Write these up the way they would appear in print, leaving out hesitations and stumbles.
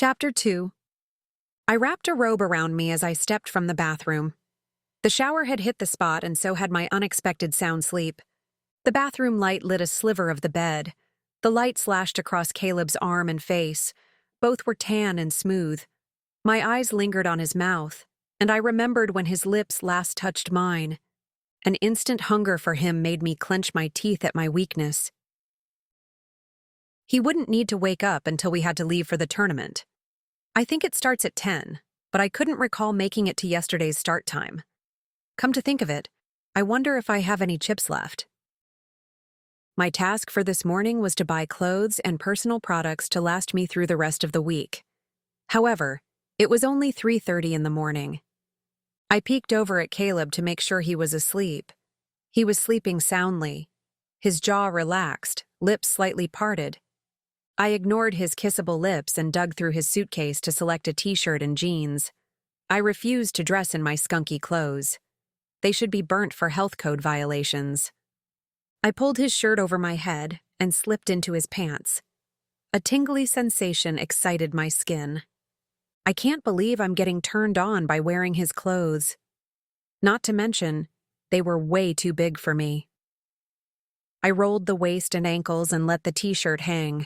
Chapter 2. I wrapped a robe around me as I stepped from the bathroom. The shower had hit the spot, and so had my unexpected sound sleep. The bathroom light lit a sliver of the bed. The light slashed across Caleb's arm and face. Both were tan and smooth. My eyes lingered on his mouth, and I remembered when his lips last touched mine. An instant hunger for him made me clench my teeth at my weakness. He wouldn't need to wake up until we had to leave for the tournament. I think it starts at 10, but I couldn't recall making it to yesterday's start time. Come to think of it, I wonder if I have any chips left. My task for this morning was to buy clothes and personal products to last me through the rest of the week. However, it was only 3:30 in the morning. I peeked over at Caleb to make sure he was asleep. He was sleeping soundly, his jaw relaxed, lips slightly parted. I ignored his kissable lips and dug through his suitcase to select a t-shirt and jeans. I refused to dress in my skunky clothes. They should be burnt for health code violations. I pulled his shirt over my head and slipped into his pants. A tingly sensation excited my skin. I can't believe I'm getting turned on by wearing his clothes. Not to mention, they were way too big for me. I rolled the waist and ankles and let the t-shirt hang.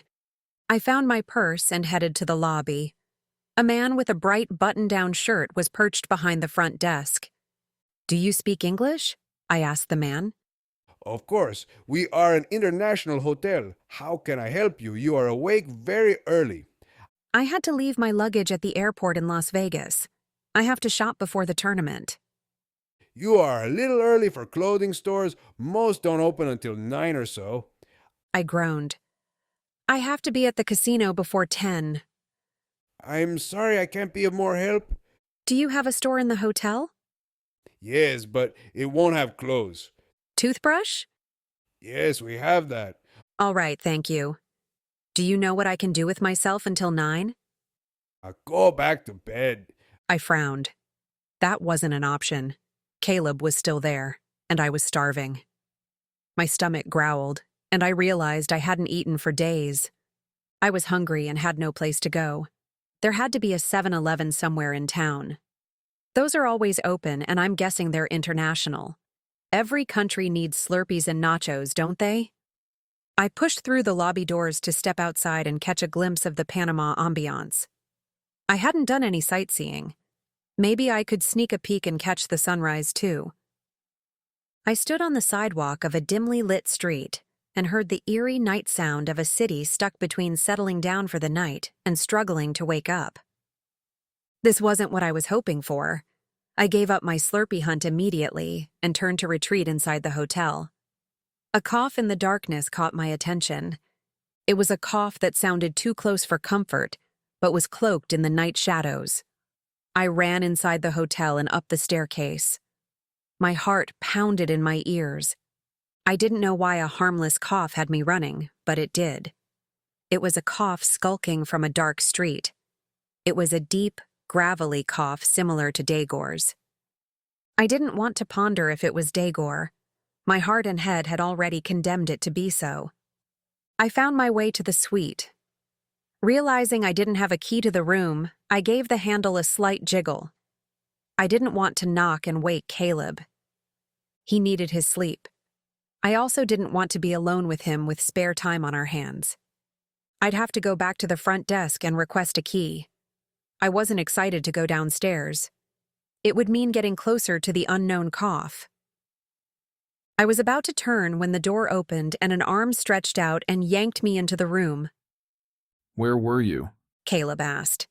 I found my purse and headed to the lobby. A man with a bright button-down shirt was perched behind the front desk. "Do you speak English?" I asked the man. Of course, we are an international hotel. How can I help you? You are awake very early. I had to leave my luggage at the airport in Las Vegas. I have to shop before the tournament. You are a little early for clothing stores. Most don't open until 9 or so. I groaned. I have to be at the casino before 10. I'm sorry I can't be of more help. Do you have a store in the hotel? Yes, but it won't have clothes. Toothbrush? Yes, we have that. All right, thank you. Do you know what I can do with myself until 9? I'll go back to bed. I frowned. That wasn't an option. Caleb was still there, and I was starving. My stomach growled, and I realized I hadn't eaten for days. I was hungry and had no place to go. There had to be a 7-Eleven somewhere in town. Those are always open, and I'm guessing they're international. Every country needs Slurpees and nachos, don't they? I pushed through the lobby doors to step outside and catch a glimpse of the Panama ambiance. I hadn't done any sightseeing. Maybe I could sneak a peek and catch the sunrise, too. I stood on the sidewalk of a dimly lit street and heard the eerie night sound of a city stuck between settling down for the night and struggling to wake up. This wasn't what I was hoping for. I gave up my Slurpee hunt immediately and turned to retreat inside the hotel. A cough in the darkness caught my attention. It was a cough that sounded too close for comfort, but was cloaked in the night shadows. I ran inside the hotel and up the staircase. My heart pounded in my ears. I didn't know why a harmless cough had me running, but it did. It was a cough skulking from a dark street. It was a deep, gravelly cough similar to Daegor's. I didn't want to ponder if it was Daegor. My heart and head had already condemned it to be so. I found my way to the suite. Realizing I didn't have a key to the room, I gave the handle a slight jiggle. I didn't want to knock and wake Caleb. He needed his sleep. I also didn't want to be alone with him with spare time on our hands. I'd have to go back to the front desk and request a key. I wasn't excited to go downstairs. It would mean getting closer to the unknown cough. I was about to turn when the door opened and an arm stretched out and yanked me into the room. "Where were you?" Caleb asked.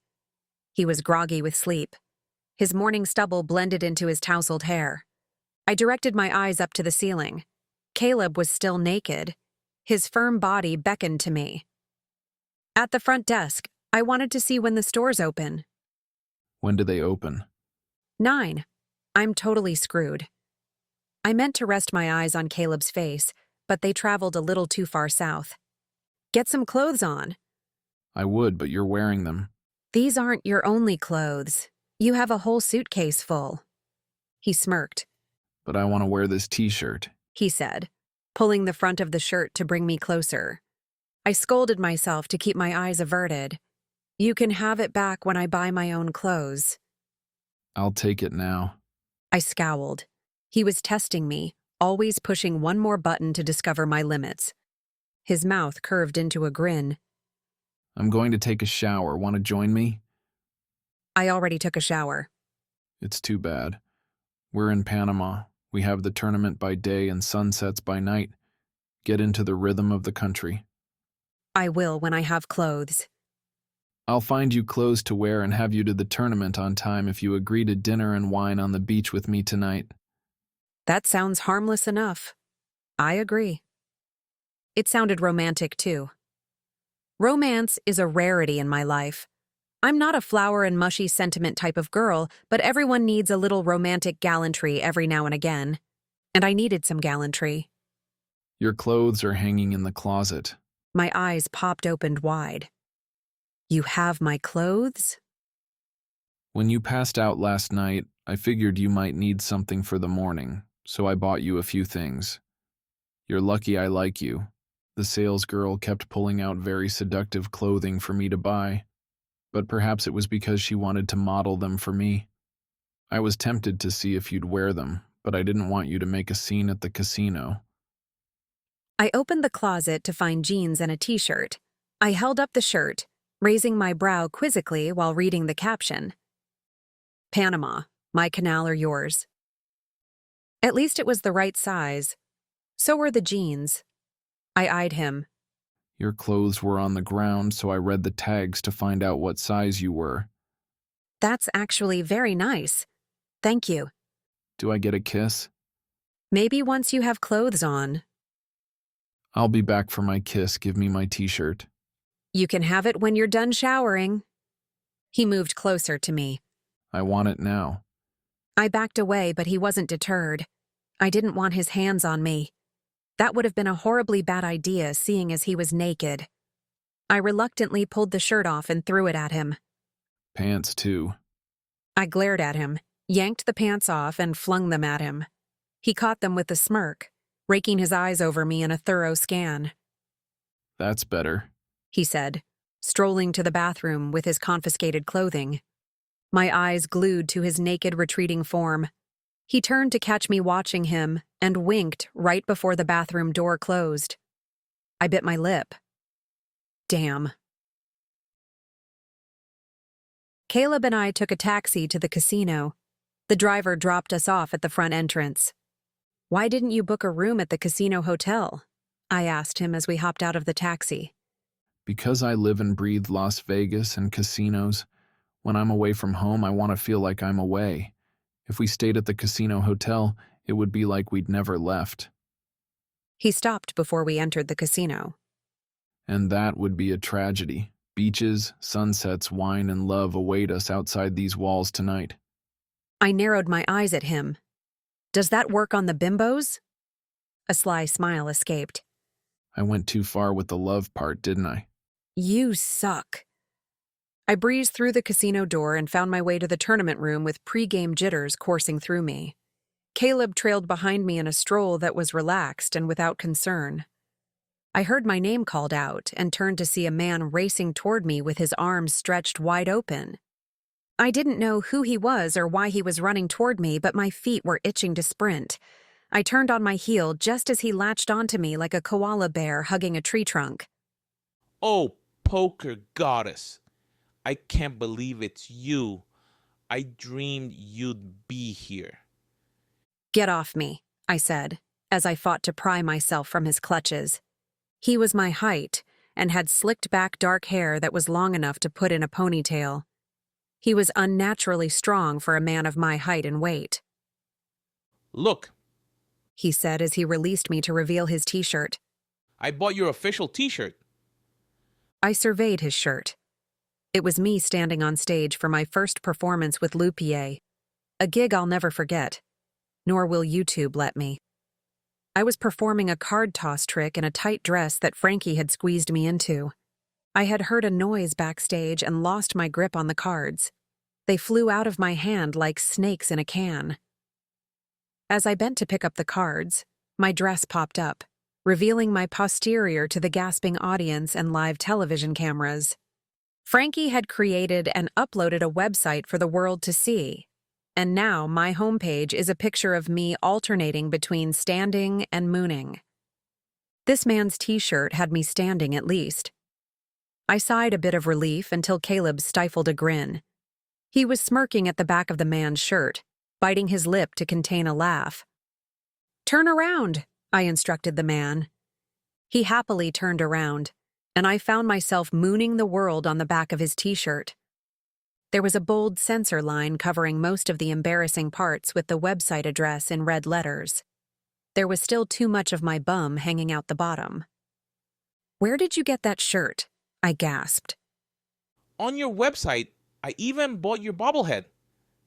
He was groggy with sleep. His morning stubble blended into his tousled hair. I directed my eyes up to the ceiling. Caleb was still naked. His firm body beckoned to me. "At the front desk. I wanted to see when the stores open." "When do they open?" 9. I'm totally screwed. I meant to rest my eyes on Caleb's face, but they traveled a little too far south. "Get some clothes on." "I would, but you're wearing them." "These aren't your only clothes. You have a whole suitcase full." He smirked. "But I want to wear this t-shirt," he said, pulling the front of the shirt to bring me closer. I scolded myself to keep my eyes averted. You can have it back when I buy my own clothes. I'll take it now. I scowled. He was testing me, always pushing one more button to discover my limits. His mouth curved into a grin. I'm going to take a shower. Want to join me? I already took a shower. It's too bad. We're in Panama. We have the tournament by day and sunsets by night. Get into the rhythm of the country. I will when I have clothes. I'll find you clothes to wear and have you to the tournament on time if you agree to dinner and wine on the beach with me tonight. That sounds harmless enough. I agree. It sounded romantic, too. Romance is a rarity in my life. I'm not a flower and mushy sentiment type of girl, but everyone needs a little romantic gallantry every now and again. And I needed some gallantry. Your clothes are hanging in the closet. My eyes popped open wide. You have my clothes? When you passed out last night, I figured you might need something for the morning, so I bought you a few things. You're lucky I like you. The sales girl kept pulling out very seductive clothing for me to buy, but perhaps it was because she wanted to model them for me. I was tempted to see if you'd wear them, but I didn't want you to make a scene at the casino. I opened the closet to find jeans and a t-shirt. I held up the shirt, raising my brow quizzically while reading the caption. Panama, my canal or yours. At least it was the right size. So were the jeans. I eyed him. Your clothes were on the ground, so I read the tags to find out what size you were. That's actually very nice. Thank you. Do I get a kiss? Maybe once you have clothes on. I'll be back for my kiss. Give me my t-shirt. You can have it when you're done showering. He moved closer to me. I want it now. I backed away, but he wasn't deterred. I didn't want his hands on me. That would have been a horribly bad idea, seeing as he was naked. I reluctantly pulled the shirt off and threw it at him. Pants, too. I glared at him, yanked the pants off, and flung them at him. He caught them with a smirk, raking his eyes over me in a thorough scan. That's better, he said, strolling to the bathroom with his confiscated clothing. My eyes glued to his naked, retreating form. He turned to catch me watching him and winked right before the bathroom door closed. I bit my lip. Damn. Caleb and I took a taxi to the casino. The driver dropped us off at the front entrance. Why didn't you book a room at the casino hotel? I asked him as we hopped out of the taxi. Because I live and breathe Las Vegas and casinos, when I'm away from home, I want to feel like I'm away. If we stayed at the casino hotel, it would be like we'd never left. He stopped before we entered the casino. And that would be a tragedy. Beaches, sunsets, wine, and love await us outside these walls tonight. I narrowed my eyes at him. Does that work on the bimbos? A sly smile escaped. I went too far with the love part, didn't I? You suck. I breezed through the casino door and found my way to the tournament room with pre-game jitters coursing through me. Caleb trailed behind me in a stroll that was relaxed and without concern. I heard my name called out and turned to see a man racing toward me with his arms stretched wide open. I didn't know who he was or why he was running toward me, but my feet were itching to sprint. I turned on my heel just as he latched onto me like a koala bear hugging a tree trunk. Oh, poker goddess. I can't believe it's you. I dreamed you'd be here. Get off me, I said, as I fought to pry myself from his clutches. He was my height and had slicked back dark hair that was long enough to put in a ponytail. He was unnaturally strong for a man of my height and weight. Look, he said as he released me to reveal his t-shirt. I bought your official t-shirt. I surveyed his shirt. It was me standing on stage for my first performance with Lupier, a gig I'll never forget, nor will YouTube let me. I was performing a card toss trick in a tight dress that Frankie had squeezed me into. I had heard a noise backstage and lost my grip on the cards. They flew out of my hand like snakes in a can. As I bent to pick up the cards, my dress popped up, revealing my posterior to the gasping audience and live television cameras. Frankie had created and uploaded a website for the world to see, and now my homepage is a picture of me alternating between standing and mooning. This man's t-shirt had me standing at least. I sighed a bit of relief until Caleb stifled a grin. He was smirking at the back of the man's shirt, biting his lip to contain a laugh. "Turn around," I instructed the man. He happily turned around, and I found myself mooning the world on the back of his t-shirt. There was a bold censor line covering most of the embarrassing parts with the website address in red letters. There was still too much of my bum hanging out the bottom. "Where did you get that shirt?" I gasped. On your website, I even bought your bobblehead.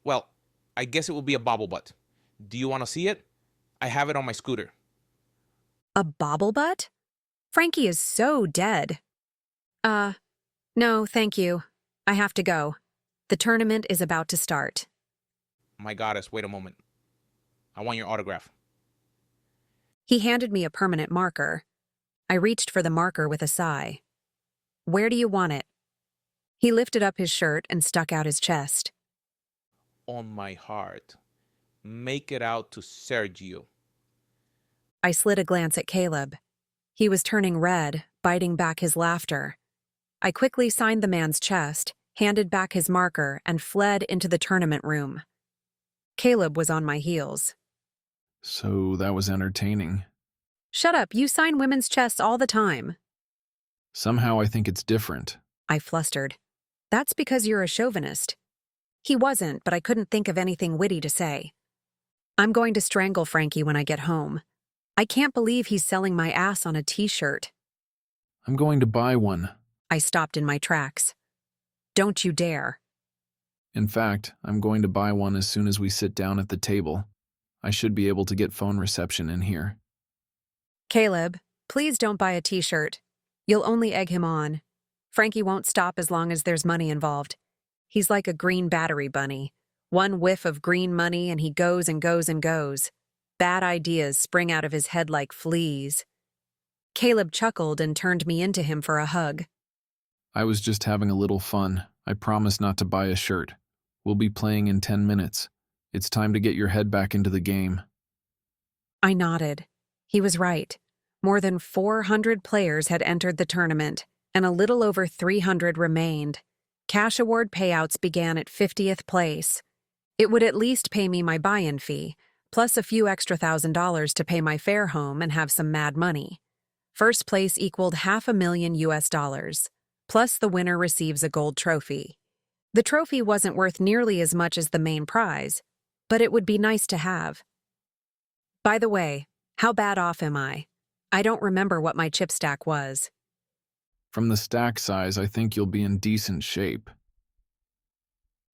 Well, I guess it will be a bobble butt. Do you want to see it? I have it on my scooter. A bobble butt? Frankie is so dead. No, thank you. I have to go. The tournament is about to start. My goddess, wait a moment. I want your autograph. He handed me a permanent marker. I reached for the marker with a sigh. "Where do you want it?" He lifted up his shirt and stuck out his chest. On my heart. Make it out to Sergio. I slid a glance at Caleb. He was turning red, biting back his laughter. I quickly signed the man's chest, handed back his marker, and fled into the tournament room. Caleb was on my heels. So that was entertaining. "Shut up, you sign women's chests all the time." Somehow I think it's different. I flustered. "That's because you're a chauvinist." He wasn't, but I couldn't think of anything witty to say. "I'm going to strangle Frankie when I get home. I can't believe he's selling my ass on a t-shirt." I'm going to buy one. I stopped in my tracks. "Don't you dare." In fact, I'm going to buy one as soon as we sit down at the table. I should be able to get phone reception in here. "Caleb, please don't buy a t-shirt. You'll only egg him on. Frankie won't stop as long as there's money involved. He's like a green battery bunny. One whiff of green money and he goes and goes and goes. Bad ideas spring out of his head like fleas." Caleb chuckled and turned me into him for a hug. I was just having a little fun. I promise not to buy a shirt. We'll be playing in 10 minutes. It's time to get your head back into the game. I nodded. He was right. More than 400 players had entered the tournament, and a little over 300 remained. Cash award payouts began at 50th place. It would at least pay me my buy-in fee, plus a few extra $1,000 to pay my fare home and have some mad money. First place equaled $500,000, plus the winner receives a gold trophy. The trophy wasn't worth nearly as much as the main prize, but it would be nice to have. By the way, how bad off am I? I don't remember what my chip stack was. From the stack size, I think you'll be in decent shape.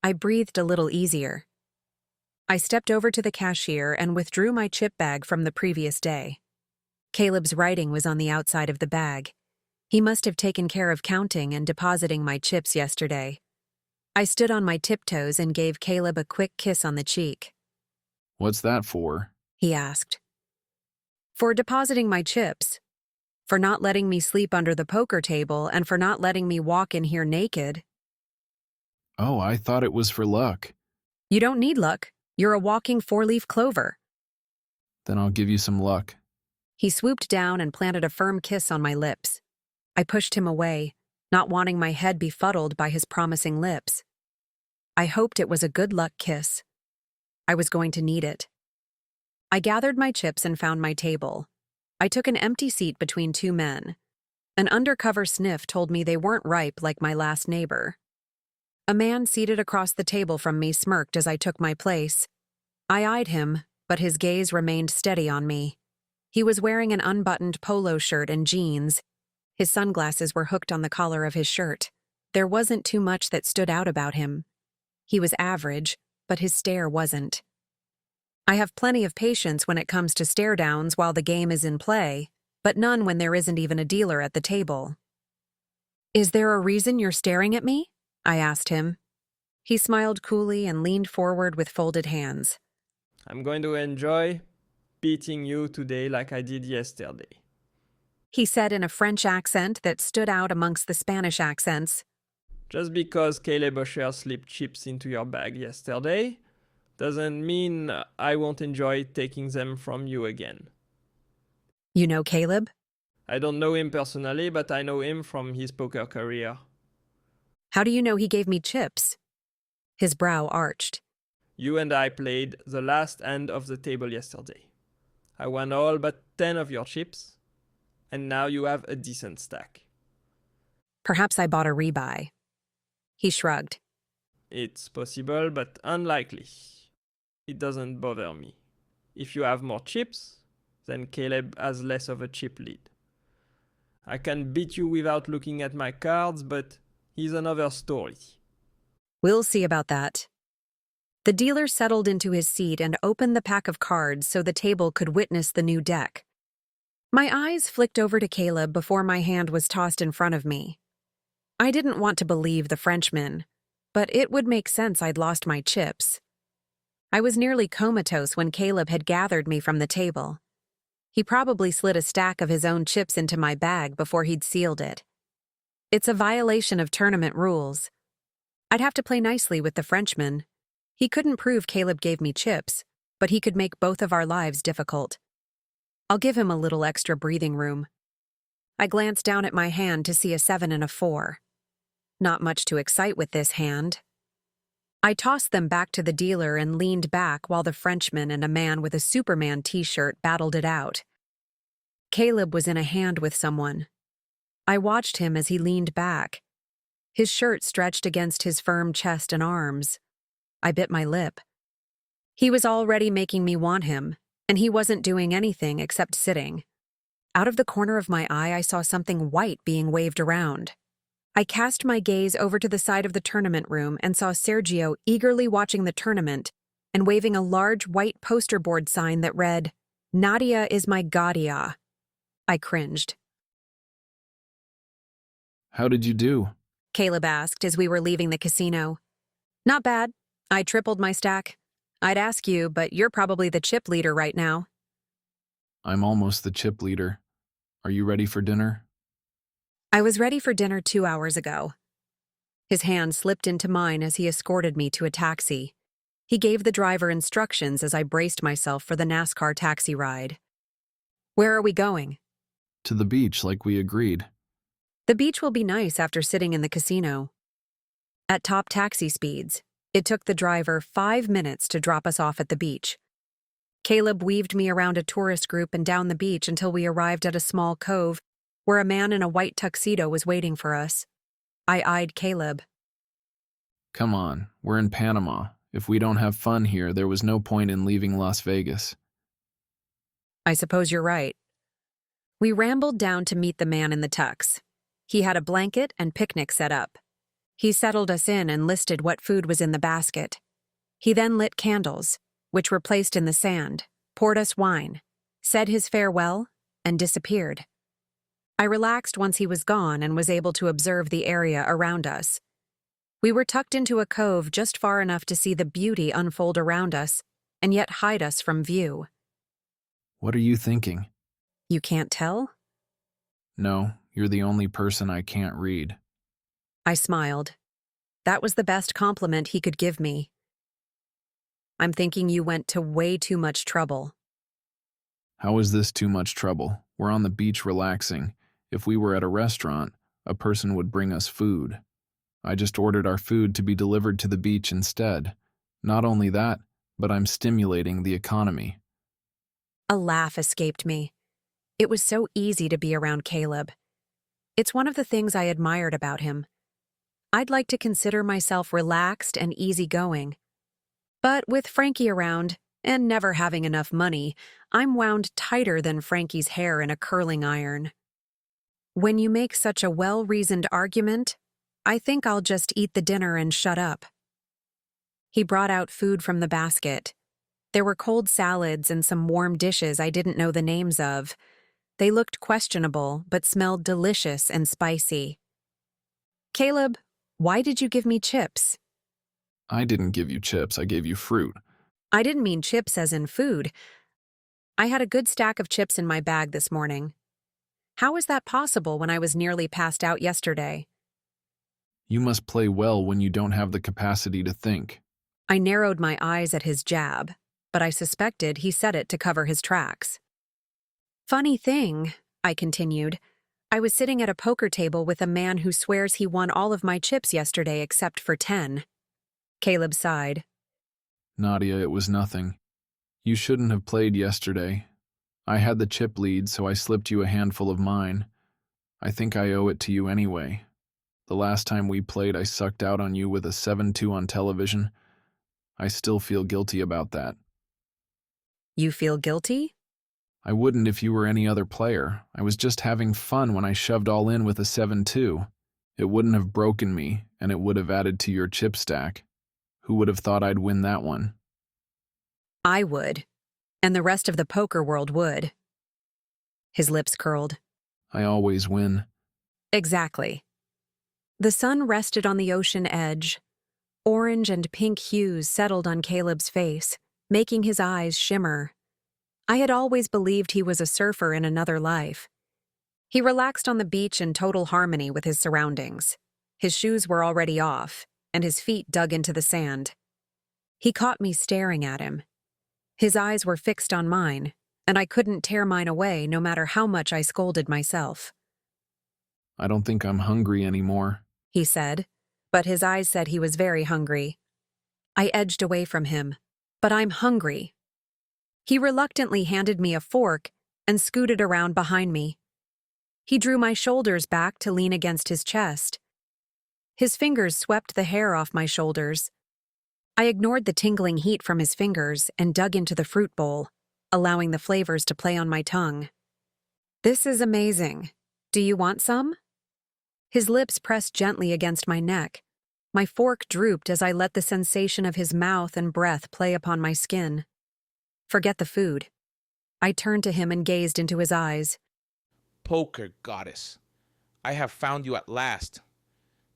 I breathed a little easier. I stepped over to the cashier and withdrew my chip bag from the previous day. Caleb's writing was on the outside of the bag. He must have taken care of counting and depositing my chips yesterday. I stood on my tiptoes and gave Caleb a quick kiss on the cheek. What's that for? He asked. For depositing my chips. For not letting me sleep under the poker table and for not letting me walk in here naked. Oh, I thought it was for luck. You don't need luck. You're a walking four-leaf clover. Then I'll give you some luck. He swooped down and planted a firm kiss on my lips. I pushed him away, not wanting my head befuddled by his promising lips. I hoped it was a good luck kiss. I was going to need it. I gathered my chips and found my table. I took an empty seat between two men. An undercover sniff told me they weren't ripe like my last neighbor. A man seated across the table from me smirked as I took my place. I eyed him, but his gaze remained steady on me. He was wearing an unbuttoned polo shirt and jeans. His sunglasses were hooked on the collar of his shirt. There wasn't too much that stood out about him. He was average, but his stare wasn't. I have plenty of patience when it comes to stare downs while the game is in play, but none when there isn't even a dealer at the table. Is there a reason you're staring at me? I asked him. He smiled coolly and leaned forward with folded hands. I'm going to enjoy beating you today like I did yesterday. He said in a French accent that stood out amongst the Spanish accents. Just because Caleb Usher slipped chips into your bag yesterday doesn't mean I won't enjoy taking them from you again. You know Caleb? I don't know him personally, but I know him from his poker career. How do you know he gave me chips? His brow arched. You and I played the last hand of the table yesterday. I won all but 10 of your chips, and now you have a decent stack. Perhaps I bought a rebuy. He shrugged. It's possible, but unlikely. It doesn't bother me. If you have more chips, then Caleb has less of a chip lead. I can beat you without looking at my cards, but he's another story. We'll see about that. The dealer settled into his seat and opened the pack of cards so the table could witness the new deck. My eyes flicked over to Caleb before my hand was tossed in front of me. I didn't want to believe the Frenchman, but it would make sense I'd lost my chips. I was nearly comatose when Caleb had gathered me from the table. He probably slid a stack of his own chips into my bag before he'd sealed it. It's a violation of tournament rules. I'd have to play nicely with the Frenchman. He couldn't prove Caleb gave me chips, but he could make both of our lives difficult. I'll give him a little extra breathing room. I glanced down at my hand to see a 7 and a 4. Not much to excite with this hand. I tossed them back to the dealer and leaned back while the Frenchman and a man with a Superman t-shirt battled it out. Caleb was in a hand with someone. I watched him as he leaned back. His shirt stretched against his firm chest and arms. I bit my lip. He was already making me want him, and he wasn't doing anything except sitting. Out of the corner of my eye, I saw something white being waved around. I cast my gaze over to the side of the tournament room and saw Sergio eagerly watching the tournament and waving a large white poster board sign that read, "Nadia is my Gaudia." I cringed. How did you do? Caleb asked as we were leaving the casino. Not bad. I tripled my stack. I'd ask you, but you're probably the chip leader right now. I'm almost the chip leader. Are you ready for dinner? I was ready for dinner 2 hours ago. His hand slipped into mine as he escorted me to a taxi. He gave the driver instructions as I braced myself for the NASCAR taxi ride. Where are we going? To the beach like we agreed. The beach will be nice after sitting in the casino. At top taxi speeds, it took the driver 5 minutes to drop us off at the beach. Caleb weaved me around a tourist group and down the beach until we arrived at a small cove where a man in a white tuxedo was waiting for us. I eyed Caleb. Come on, we're in Panama. If we don't have fun here, there was no point in leaving Las Vegas. I suppose you're right. We rambled down to meet the man in the tux. He had a blanket and picnic set up. He settled us in and listed what food was in the basket. He then lit candles, which were placed in the sand, poured us wine, said his farewell, and disappeared. I relaxed once he was gone and was able to observe the area around us. We were tucked into a cove just far enough to see the beauty unfold around us, and yet hide us from view. What are you thinking? You can't tell? No, you're the only person I can't read. I smiled. That was the best compliment he could give me. I'm thinking you went to way too much trouble. How is this too much trouble? We're on the beach relaxing. If we were at a restaurant, a person would bring us food. I just ordered our food to be delivered to the beach instead. Not only that, but I'm stimulating the economy. A laugh escaped me. It was so easy to be around Caleb. It's one of the things I admired about him. I'd like to consider myself relaxed and easygoing. But with Frankie around, and never having enough money, I'm wound tighter than Frankie's hair in a curling iron. When you make such a well-reasoned argument, I think I'll just eat the dinner and shut up. He brought out food from the basket. There were cold salads and some warm dishes I didn't know the names of. They looked questionable, but smelled delicious and spicy. Caleb, why did you give me chips? I didn't give you chips, I gave you fruit. I didn't mean chips as in food. I had a good stack of chips in my bag this morning. How was that possible when I was nearly passed out yesterday? You must play well when you don't have the capacity to think. I narrowed my eyes at his jab, but I suspected he said it to cover his tracks. Funny thing, I continued, I was sitting at a poker table with a man who swears he won all of my chips yesterday except for 10. Caleb sighed. Nadia, it was nothing. You shouldn't have played yesterday. I had the chip lead, so I slipped you a handful of mine. I think I owe it to you anyway. The last time we played, I sucked out on you with a 7-2 on television. I still feel guilty about that. You feel guilty? I wouldn't if you were any other player. I was just having fun when I shoved all in with a 7-2. It wouldn't have broken me, and it would have added to your chip stack. Who would have thought I'd win that one? I would, and the rest of the poker world would. His lips curled. I always win. Exactly. The sun rested on the ocean edge. Orange and pink hues settled on Caleb's face, making his eyes shimmer. I had always believed he was a surfer in another life. He relaxed on the beach in total harmony with his surroundings. His shoes were already off, and his feet dug into the sand. He caught me staring at him. His eyes were fixed on mine, and I couldn't tear mine away no matter how much I scolded myself. I don't think I'm hungry anymore, he said, but his eyes said he was very hungry. I edged away from him. But I'm hungry. He reluctantly handed me a fork and scooted around behind me. He drew my shoulders back to lean against his chest. His fingers swept the hair off my shoulders. I ignored the tingling heat from his fingers and dug into the fruit bowl, allowing the flavors to play on my tongue. This is amazing. Do you want some? His lips pressed gently against my neck. My fork drooped as I let the sensation of his mouth and breath play upon my skin. Forget the food. I turned to him and gazed into his eyes. Poker goddess, I have found you at last.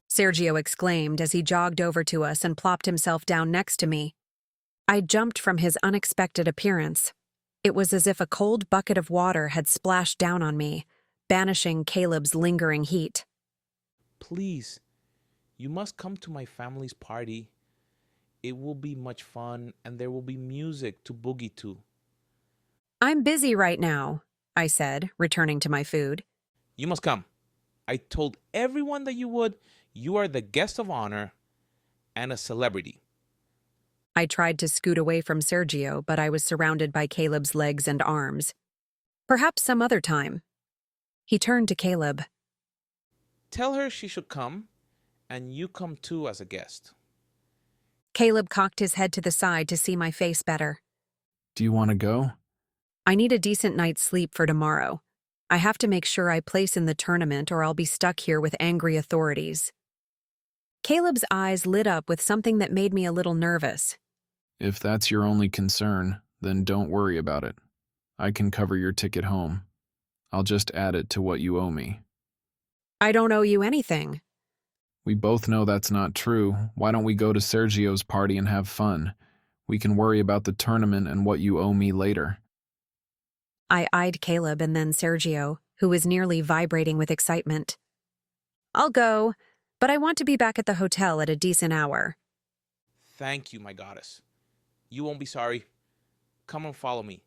Sergio exclaimed as he jogged over to us and plopped himself down next to me. I jumped from his unexpected appearance. It was as if a cold bucket of water had splashed down on me, banishing Caleb's lingering heat. Please, you must come to my family's party. It will be much fun, and there will be music to boogie to. I'm busy right now, I said, returning to my food. You must come. I told everyone that you would. You are the guest of honor and a celebrity. I tried to scoot away from Sergio, but I was surrounded by Caleb's legs and arms. Perhaps some other time. He turned to Caleb. Tell her she should come, and you come too as a guest. Caleb cocked his head to the side to see my face better. Do you want to go? I need a decent night's sleep for tomorrow. I have to make sure I place in the tournament or I'll be stuck here with angry authorities. Caleb's eyes lit up with something that made me a little nervous. If that's your only concern, then don't worry about it. I can cover your ticket home. I'll just add it to what you owe me. I don't owe you anything. We both know that's not true. Why don't we go to Sergio's party and have fun? We can worry about the tournament and what you owe me later. I eyed Caleb and then Sergio, who was nearly vibrating with excitement. I'll go, but I want to be back at the hotel at a decent hour. Thank you, my goddess. You won't be sorry. Come and follow me.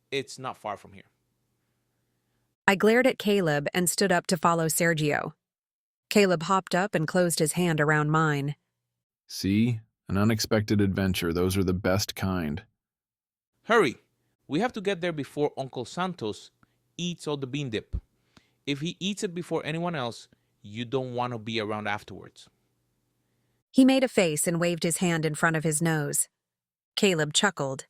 It's not far from here. I glared at Caleb and stood up to follow Sergio. Caleb hopped up and closed his hand around mine. See? An unexpected adventure. Those are the best kind. Hurry! We have to get there before Uncle Santos eats all the bean dip. If he eats it before anyone else, you don't want to be around afterwards. He made a face and waved his hand in front of his nose. Caleb chuckled.